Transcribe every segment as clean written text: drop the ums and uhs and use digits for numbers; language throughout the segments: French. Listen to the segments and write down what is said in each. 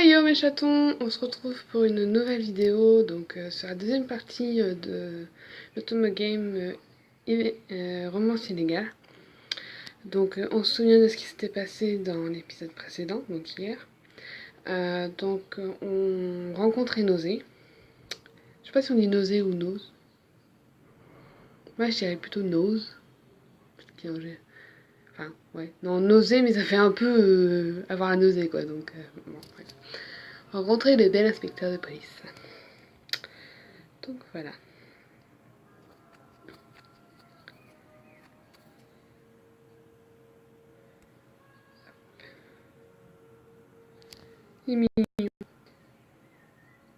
Yo mes chatons, on se retrouve pour une nouvelle vidéo, donc sur la deuxième partie de l'Automo Game Romance illégale. Donc on se souvient de ce qui s'était passé dans l'épisode précédent, donc hier. On rencontrait Nausée. Je sais pas si on dit Nausée ou Nose. Moi je dirais plutôt Nose. Enfin ouais, non Nausée mais ça fait un peu avoir la nausée quoi, donc bon, ouais. Rencontrer le bel inspecteur de police. Donc voilà.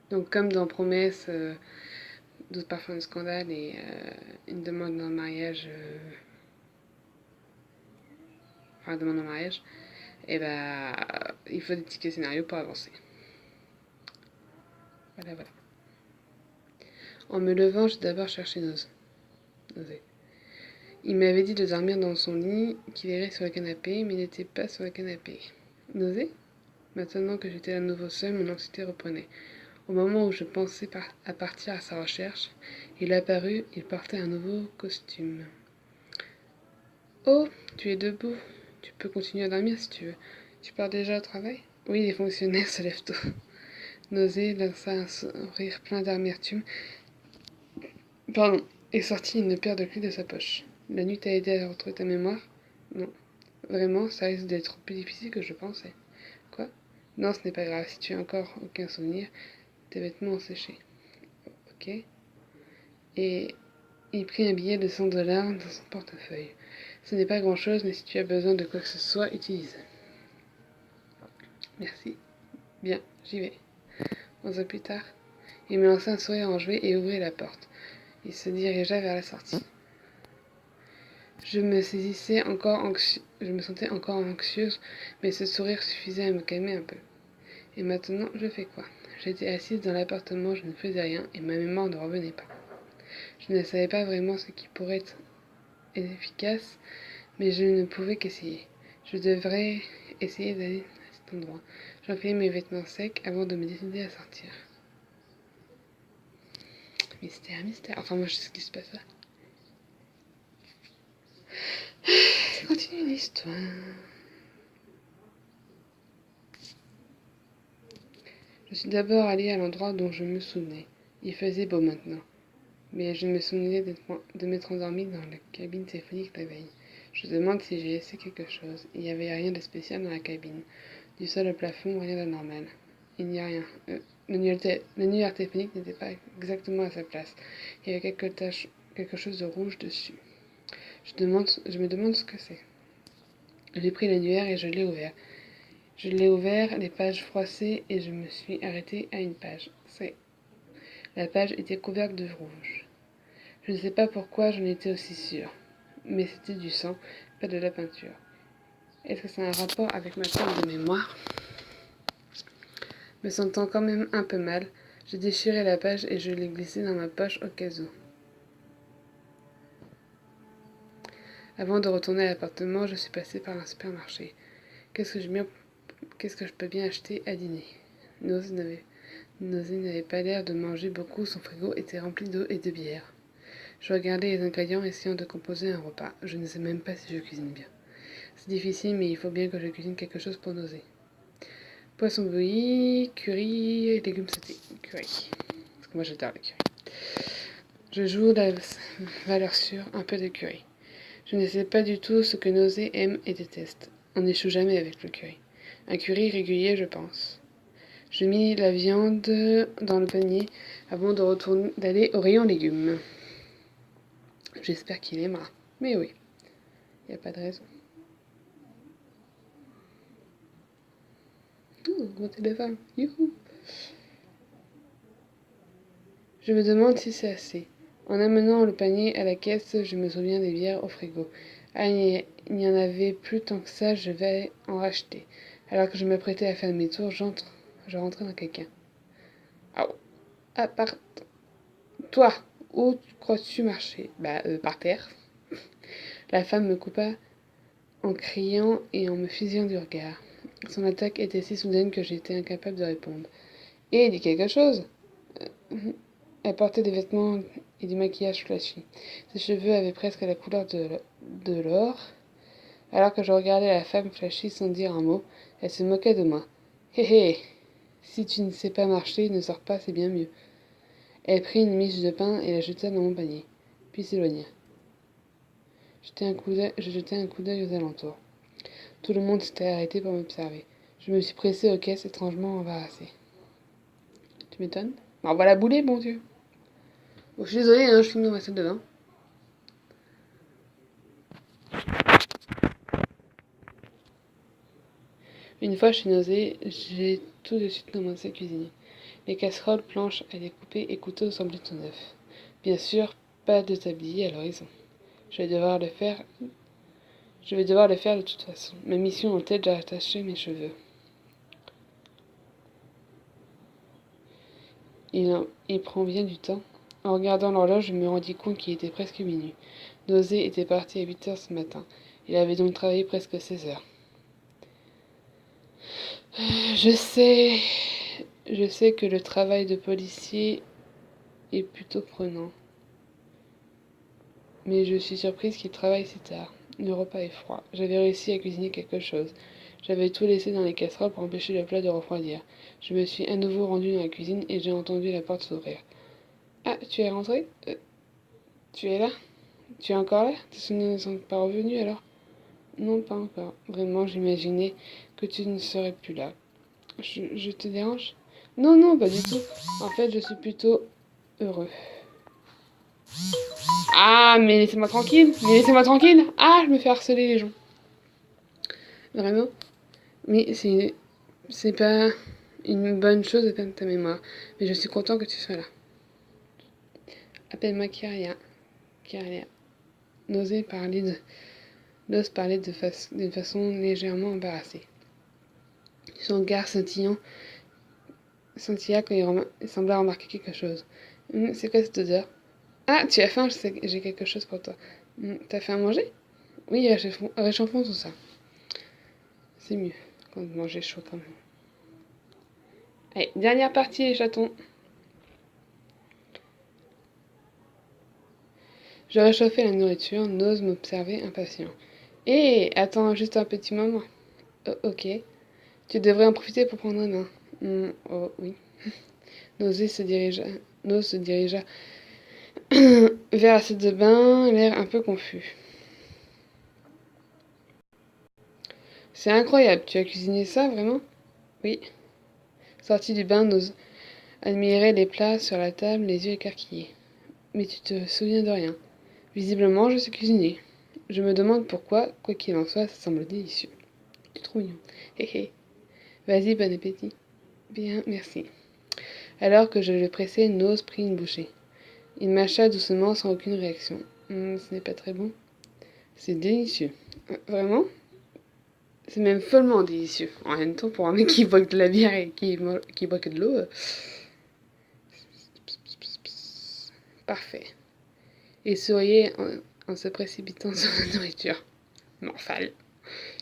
Donc comme dans Promesse, d'autres parfums de scandale et une demande en mariage, enfin demande en mariage, et bah il faut des tickets scénarios pour avancer. Voilà, voilà. En me levant, j'ai d'abord cherché Nosé. Il m'avait dit de dormir dans son lit, qu'il irait sur le canapé, mais il n'était pas sur le canapé. Nosé. Maintenant que j'étais à nouveau seule, mon anxiété reprenait. Au moment où je pensais à partir à sa recherche, il apparut, il portait un nouveau costume. Oh, tu es debout. Tu peux continuer à dormir si tu veux. Tu pars déjà au travail? Oui, les fonctionnaires se lèvent tôt. Nausée lança un sourire plein d'amertume. Pardon, et sortit une paire de clés de sa poche. La nuit t'a aidé à retrouver ta mémoire? Non. Vraiment, ça risque d'être plus difficile que je pensais. Quoi? Non, ce n'est pas grave. Si tu as encore aucun souvenir, tes vêtements ont séché. Ok. Et il prit un billet de 100 $ dans son portefeuille. Ce n'est pas grand-chose, mais si tu as besoin de quoi que ce soit, utilise. Merci. Bien, j'y vais. 11 ans plus tard, il me lança un sourire enjoué et ouvrit la porte. Il se dirigea vers la sortie. Je me sentais encore anxieuse, mais ce sourire suffisait à me calmer un peu. Et maintenant, je fais quoi? J'étais assise dans l'appartement, je ne faisais rien, et ma mémoire ne revenait pas. Je ne savais pas vraiment ce qui pourrait être efficace, mais je ne pouvais qu'essayer. Je devrais essayer d'aller à cet endroit. J'enfilai mes vêtements secs avant de me décider à sortir. Mystère, mystère. Enfin, moi, je sais ce qui se passe là. Continue l'histoire. Je suis d'abord allée à l'endroit dont je me souvenais. Il faisait beau maintenant. Mais je me souvenais de m'être endormie dans la cabine téléphonique la veille. Je me demande si j'ai laissé quelque chose. Il n'y avait rien de spécial dans la cabine. Du sol au plafond, rien d'anormal. Il n'y a rien. L'annuaire téléphonique n'était pas exactement à sa place. Il y avait quelque chose de rouge dessus. Je me demande ce que c'est. J'ai pris l'annuaire et je l'ai ouvert. Je l'ai ouvert, les pages froissées, et je me suis arrêtée à une page. La page était couverte de rouge. Je ne sais pas pourquoi j'en étais aussi sûre. Mais c'était du sang, pas de la peinture. Est-ce que ça a un rapport avec ma perte de mémoire? Me sentant quand même un peu mal, j'ai déchiré la page et je l'ai glissée dans ma poche au cas où. Avant de retourner à l'appartement, je suis passée par un supermarché. Qu'est-ce que je peux bien acheter à dîner? Nosé n'avait pas l'air de manger beaucoup, son frigo était rempli d'eau et de bière. Je regardais les ingrédients essayant de composer un repas. Je ne sais même pas si je cuisine bien. C'est difficile, mais il faut bien que je cuisine quelque chose pour Nosé. Poisson bouilli, curry, légumes sautés. Curry. Parce que moi j'adore le curry. Je joue la valeur sûre, un peu de curry. Je ne sais pas du tout ce que Nosé aime et déteste. On n'échoue jamais avec le curry. Un curry régulier, je pense. Je mis la viande dans le panier avant d'aller au rayon légumes. J'espère qu'il aimera. Mais oui, il n'y a pas de raison. Mon téléphone. Youhou. Je me demande si c'est assez. En amenant le panier à la caisse, je me souviens des bières au frigo. Ah, il n'y en avait plus tant que ça, je vais en racheter. Alors que je m'apprêtais à faire demi-tour, je rentrais dans quelqu'un. Ah, part. Toi, où crois-tu marcher? Par terre. La femme me coupa en criant et en me fusillant du regard. Son attaque était si soudaine que j'étais incapable de répondre. Et dis quelque chose. Elle portait des vêtements et du maquillage flashy. Ses cheveux avaient presque la couleur de l'or. Alors que je regardais la femme flashy sans dire un mot, elle se moquait de moi. Hé hé, si tu ne sais pas marcher, ne sors pas, c'est bien mieux. Elle prit une miche de pain et la jeta dans mon panier, puis s'éloigna. Je jetai un coup d'œil aux alentours. Tout le monde s'était arrêté pour m'observer. Je me suis pressée aux caisses, étrangement embarrassée. Tu m'étonnes? On va la bouler, bon Dieu. Bon, je suis désolée, hein, je filme dans ma salle de bain. Une fois chez Nausée, j'ai tout de suite commencé à cuisiner. Les casseroles, planches à découper et couteaux semblaient tout neufs. Bien sûr, pas de tablier à l'horizon. Je vais devoir le faire. Je vais devoir le faire de toute façon. Ma mission en tête, j'ai attaché mes cheveux. Il prend bien du temps. En regardant l'horloge, je me rendis compte qu'il était presque minuit. Nausée était parti à 8 heures ce matin. Il avait donc travaillé presque 16 heures. Je sais, je sais que le travail de policier est plutôt prenant. Mais je suis surprise qu'il travaille si tard. Le repas est froid. J'avais réussi à cuisiner quelque chose. J'avais tout laissé dans les casseroles pour empêcher le plat de refroidir. Je me suis à nouveau rendue dans la cuisine et j'ai entendu la porte s'ouvrir. Ah, tu es rentré? Tu es là? Tu es encore là? Tes souvenirs ne sont pas revenus alors? Non, pas encore. Vraiment, j'imaginais que tu ne serais plus là. Je te dérange? Non, non, pas du tout. En fait, je suis plutôt heureux. Ah, mais laissez-moi tranquille. Mais laissez-moi tranquille. Ah, je me fais harceler les gens. Vraiment? Mais c'est pas une bonne chose de perdre ta mémoire. Mais je suis content que tu sois là. Appelle-moi Kyria. Kyria. N'ose parler de, n'ose parler d'une façon légèrement embarrassée. Son regard scintilla quand il sembla remarquer quelque chose. C'est quoi cette odeur? Ah, tu as faim, j'ai quelque chose pour toi. T'as fait à manger? Oui, réchauffons tout ça. C'est mieux quand manger chaud quand même. Allez, dernière partie les chatons. Je réchauffais la nourriture, n'ose m'observer impatient. Hé, attends juste un petit moment. Oh, ok. Tu devrais en profiter pour prendre un bain. Oh oui. Nosé se dirigea, Nose se dirigea vers la salle de bain, l'air un peu confus. C'est incroyable, tu as cuisiné ça, vraiment? Oui. Sorti du bain, Nose admirait les plats sur la table, les yeux écarquillés. Mais tu te souviens de rien. Visiblement, je sais cuisiner. Je me demande pourquoi, quoi qu'il en soit, ça semble délicieux. Tu trouves mignon. Hé hé. Vas-y, bon appétit. Bien, merci. Alors que je le pressais, Nose prit une bouchée. Il mâcha doucement sans aucune réaction. Ce n'est pas très bon. C'est délicieux. Vraiment? C'est même follement délicieux. En même temps, pour un mec qui boit de la bière et qui boit que de l'eau. Parfait. Il souriait en se précipitant sur la nourriture. Morphale.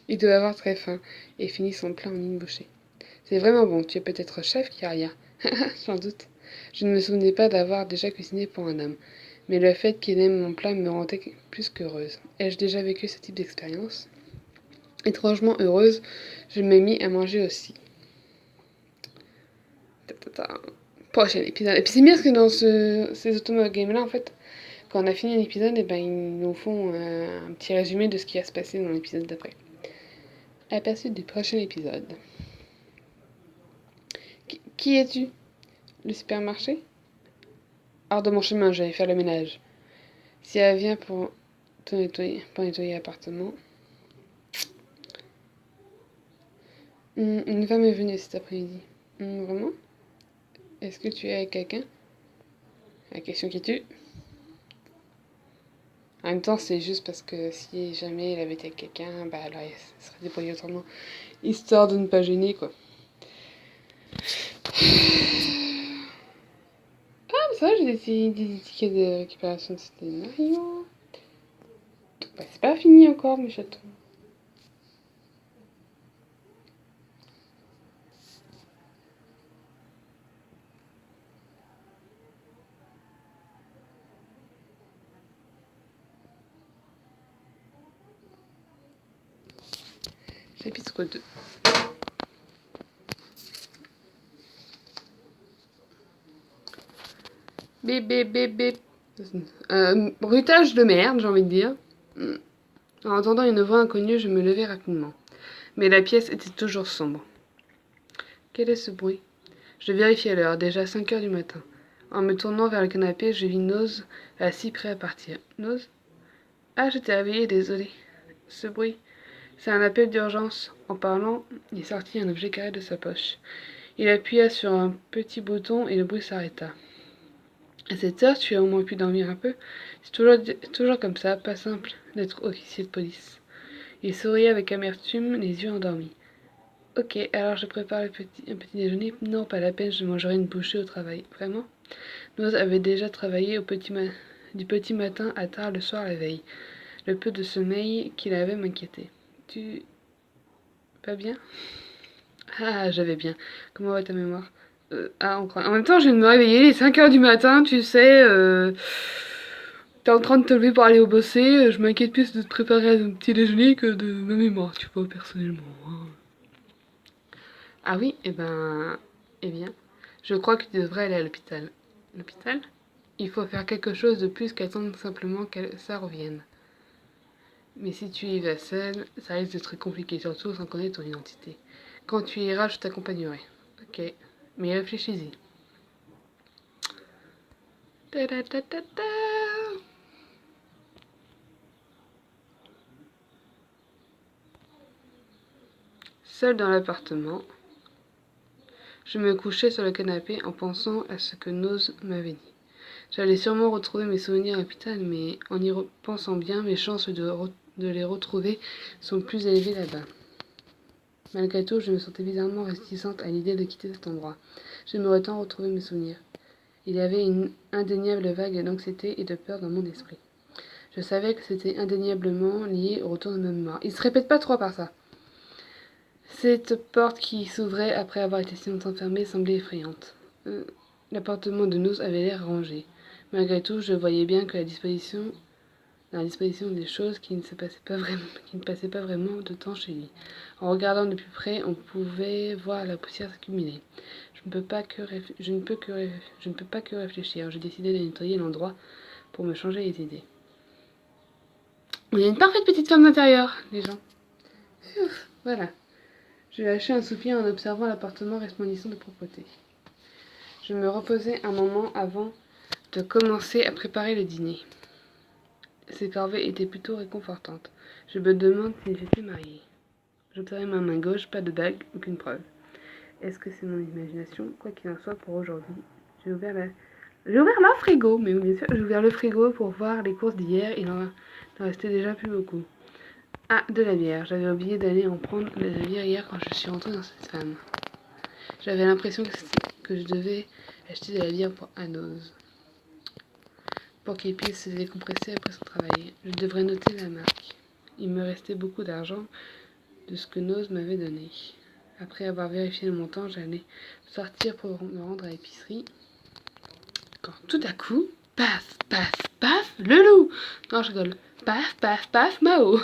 Il devait avoir très faim et finit son plat en une bouchée. C'est vraiment bon. Tu es peut-être chef, Kyria. Sans doute. Je ne me souvenais pas d'avoir déjà cuisiné pour un homme. Mais le fait qu'il aime mon plat me rendait plus qu'heureuse. Ai-je déjà vécu ce type d'expérience? Étrangement heureuse, je me mis à manger aussi. Prochain épisode. Et puis c'est bien parce que dans ces Automo Games là, en fait, quand on a fini un épisode, et ben ils nous font un petit résumé de ce qui va se passer dans l'épisode d'après. Aperçu du prochain épisode. Qui es-tu? Le supermarché? Hors de mon chemin, j'allais faire le ménage. Si elle vient pour nettoyer l'appartement. Une femme est venue cet après-midi. Vraiment? Est-ce que tu es avec quelqu'un? La question qui tue. En même temps, c'est juste parce que si jamais il avait été avec quelqu'un, bah alors il serait débrouillé autrement. Histoire de ne pas gêner, quoi. Ah, ça, j'ai des tickets de récupération de scénario. Bah, c'est pas fini encore, mes chatons. Chapitre 2. Bip bip bip bip. Bruitage de merde, j'ai envie de dire. En entendant une voix inconnue, je me levai rapidement. Mais la pièce était toujours sombre. Quel est ce bruit? Je vérifiai l'heure, déjà 5 heures du matin. En me tournant vers le canapé, je vis Noz assis prêt à partir. Noz? Ah, j'étais réveillée, désolée. Ce bruit, c'est un appel d'urgence. En parlant, il sortit un objet carré de sa poche. Il appuya sur un petit bouton et le bruit s'arrêta. À cette heure, tu as au moins pu dormir un peu? C'est toujours comme ça, pas simple d'être officier de police. Il souriait avec amertume, les yeux endormis. Ok, alors je prépare un petit déjeuner. Non, pas la peine, je mangerai une bouchée au travail. Vraiment? Noz avait déjà travaillé du petit matin à tard le soir la veille. Le peu de sommeil qu'il avait m'inquiétait. Tu... pas bien? Ah, j'avais bien. Comment va ta mémoire? En même temps, je viens de me réveiller, il est 5 heures du matin, tu sais. T'es en train de te lever pour aller au bosser. Je m'inquiète plus de te préparer un petit déjeuner que de ma mémoire, tu vois, personnellement. Hein. Ah oui, eh bien, je crois que tu devrais aller à l'hôpital. L'hôpital? Il faut faire quelque chose de plus qu'attendre simplement que ça revienne. Mais si tu y vas seul, ça risque d'être très compliqué, surtout sans connaître ton identité. Quand tu iras, je t'accompagnerai. Ok, mais réfléchis-y. Ta ta ta ta ta. Seul dans l'appartement, je me couchais sur le canapé en pensant à ce que Noz m'avait dit. J'allais sûrement retrouver mes souvenirs à l'hôpital, mais en y pensant bien, mes chances de les retrouver sont plus élevées là-bas. Malgré tout, je me sentais bizarrement réticente à l'idée de quitter cet endroit. J'aimerais tant retrouver mes souvenirs. Il y avait une indéniable vague d'anxiété et de peur dans mon esprit. Je savais que c'était indéniablement lié au retour de ma mémoire. Il se répète pas trop par ça. Cette porte qui s'ouvrait après avoir été si longtemps fermée semblait effrayante. L'appartement de Noz avait l'air rangé. Malgré tout, je voyais bien que dans la disposition des choses qui ne passaient pas vraiment de temps chez lui. En regardant de plus près, on pouvait voir la poussière s'accumuler. Je ne peux pas que réfléchir. J'ai décidé de nettoyer l'endroit pour me changer les idées. On est une parfaite petite femme d'intérieur, les gens. Voilà. Je lâchai un soupir en observant l'appartement resplendissant de propreté. Je me reposai un moment avant de commencer à préparer le dîner. Ces corvées étaient plutôt réconfortantes. Je me demande si j'étais mariée. J'observais ma main gauche, pas de bague, aucune preuve. Est-ce que c'est mon imagination? Quoi qu'il en soit, pour aujourd'hui, j'ai ouvert le frigo, mais oui, bien sûr, j'ai ouvert le frigo pour voir les courses d'hier. Il en restait déjà plus beaucoup. Ah, de la bière. J'avais oublié d'aller en prendre de la bière hier quand je suis rentrée dans cette femme. J'avais l'impression que je devais acheter de la bière pour Anos, pour qu'il puisse se décompresser après son travail. Je devrais noter la marque. Il me restait beaucoup d'argent de ce que Noz m'avait donné. Après avoir vérifié le montant, j'allais sortir pour me rendre à l'épicerie. Quand tout à coup, paf, paf, paf, le loup! Non, je rigole. Paf, paf, paf, Mao!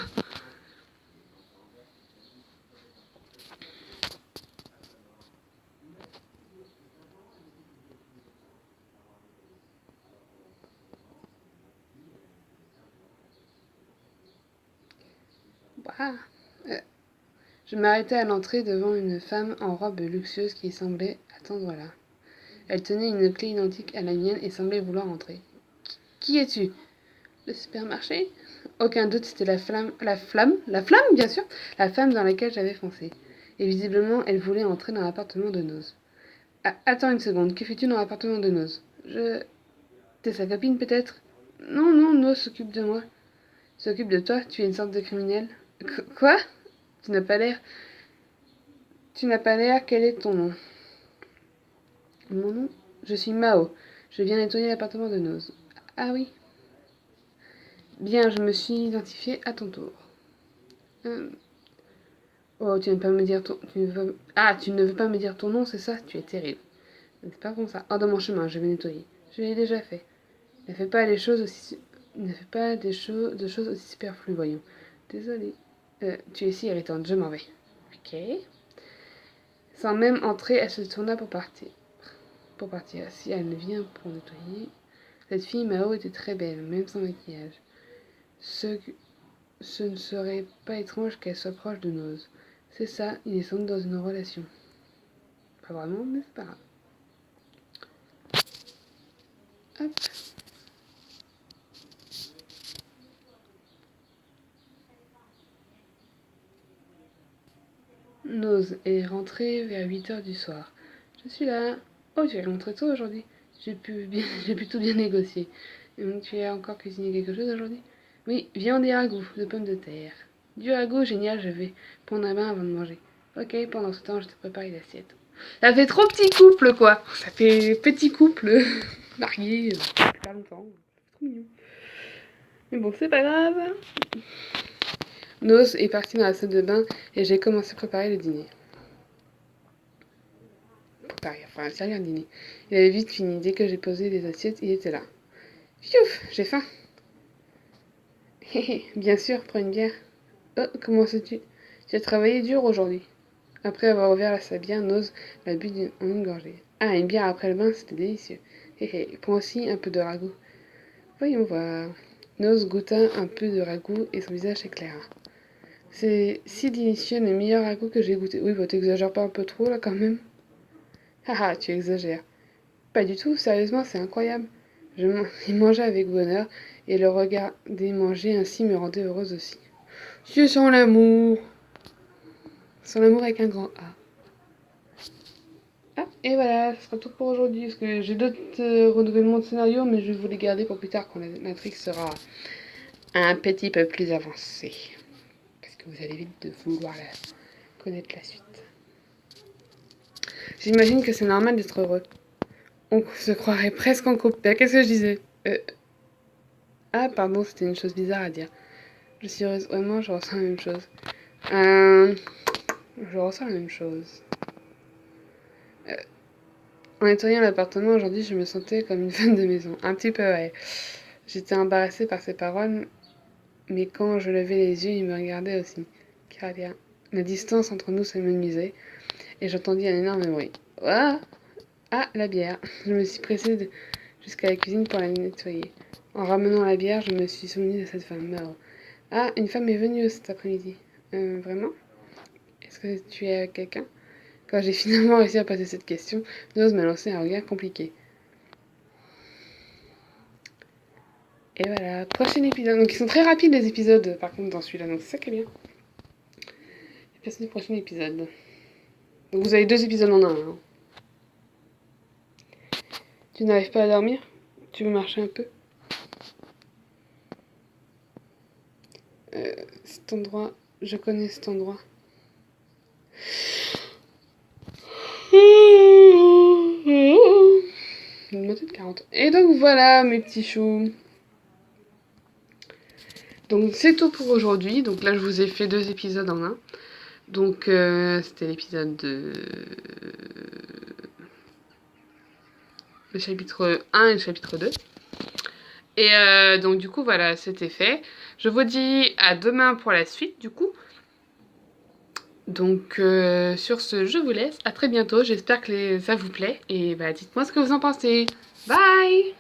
Bah, je m'arrêtai à l'entrée devant une femme en robe luxueuse qui semblait attendre là. Elle tenait une clé identique à la mienne et semblait vouloir entrer. Qui es-tu? Le supermarché? Aucun doute, c'était la flamme, bien sûr, la femme dans laquelle j'avais foncé. Et visiblement, elle voulait entrer dans l'appartement de Noz. Ah, attends une seconde, que fais-tu dans l'appartement de Noz? T'es sa copine, peut-être? Non, non, Noz s'occupe de moi. S'occupe de toi? Tu es une sorte de criminel? Quoi? Tu n'as pas l'air... Tu n'as pas l'air, quel est ton nom? Mon nom? Je suis Mao. Je viens nettoyer l'appartement de Noz. Ah oui? Bien, je me suis identifiée à ton tour. Oh, tu ne veux pas me dire ton... tu ne veux pas me dire ton nom, c'est ça? Tu es terrible. C'est pas comme ça. Hors de mon chemin, je vais nettoyer. Je l'ai déjà fait. Ne fais pas les choses aussi... Ne fais pas de choses aussi superflues, voyons. Désolée. Tu es si irritante, je m'en vais. Ok. Sans même entrer, elle se tourna pour partir. Si elle vient pour nettoyer. Cette fille Mao était très belle, même sans maquillage. Ce ne serait pas étrange qu'elle soit proche de Noz. C'est ça, ils sont dans une relation. Pas vraiment, mais c'est pas grave. Hop. Noz est rentrée vers 8h du soir. Je suis là. Oh, tu es rentré tôt aujourd'hui. J'ai pu tout bien négocier. Tu as encore cuisiné quelque chose aujourd'hui? Oui, viande et ragoût de pommes de terre. Du ragoût, génial, je vais prendre un bain avant de manger. Ok, pendant ce temps, je te prépare l'assiette. Ça fait trop petit couple, quoi. Ça fait petit couple marié depuis pas longtemps. C'est trop mignon. Mais bon, c'est pas grave. Noz est parti dans la salle de bain et j'ai commencé à préparer le dîner. Enfin, servir le dîner. Il avait vite fini. Dès que j'ai posé les assiettes, il était là. Fiouf, j'ai faim. Hé bien sûr, prends une bière. Oh, comment sais-tu? Tu as travaillé dur aujourd'hui. Après avoir ouvert sa bière, Noz l'a bu en une gorgée. Ah, une bière après le bain, c'était délicieux. Hé prends aussi un peu de ragoût. Voyons voir. Noz goûta un peu de ragoût et son visage s'éclaira. C'est si délicieux, le meilleur ragoût que j'ai goûté. Oui, bah t'exagères pas un peu trop là quand même? Haha, tu exagères. Pas du tout, sérieusement, c'est incroyable. Il mangeait avec bonheur, et le regarder manger ainsi me rendait heureuse aussi. C'est sans l'amour. Sans l'amour avec un grand A. Ah, et voilà, ce sera tout pour aujourd'hui, parce que j'ai d'autres renouvellements de scénario, mais je vais vous les garder pour plus tard, quand l'intrigue sera un petit peu plus avancée. Parce que vous allez vite de vouloir connaître la suite. J'imagine que c'est normal d'être heureux. On se croirait presque en couple. Qu'est-ce que je disais Ah, pardon, c'était une chose bizarre à dire. Je suis heureuse, vraiment, je ressens la même chose. Je ressens la même chose. En nettoyant l'appartement aujourd'hui, je me sentais comme une femme de maison. Un petit peu, ouais. J'étais embarrassée par ses paroles, mais quand je levais les yeux, il me regardait aussi. Cardia. La distance entre nous s'amenuisait, et j'entendis un énorme bruit. Ah, ah, la bière. Je me suis pressée jusqu'à la cuisine pour la nettoyer. En ramenant la bière, je me suis souvenue de cette femme. Mao. Ah, une femme est venue cet après-midi. Vraiment? Est-ce que tu es avec quelqu'un? Quand j'ai finalement réussi à passer cette question, Noz m'a lancé un regard compliqué. Et voilà, prochain épisode. Donc ils sont très rapides les épisodes par contre dans celui-là, donc c'est ça qui est bien. Et passer au prochain épisode. Donc vous avez 2 épisodes en un. Hein. Tu n'arrives pas à dormir? Tu veux marcher un peu? Cet endroit, je connais cet endroit. Une moitié de 40. Et donc voilà mes petits choux. Donc c'est tout pour aujourd'hui. Donc là je vous ai fait 2 épisodes en un. Donc c'était l'épisode de... le chapitre 1 et le chapitre 2. Et donc du coup voilà, c'était fait. Je vous dis à demain pour la suite du coup. Donc sur ce, je vous laisse. À très bientôt. J'espère que ça vous plaît. Et bah dites-moi ce que vous en pensez. Bye!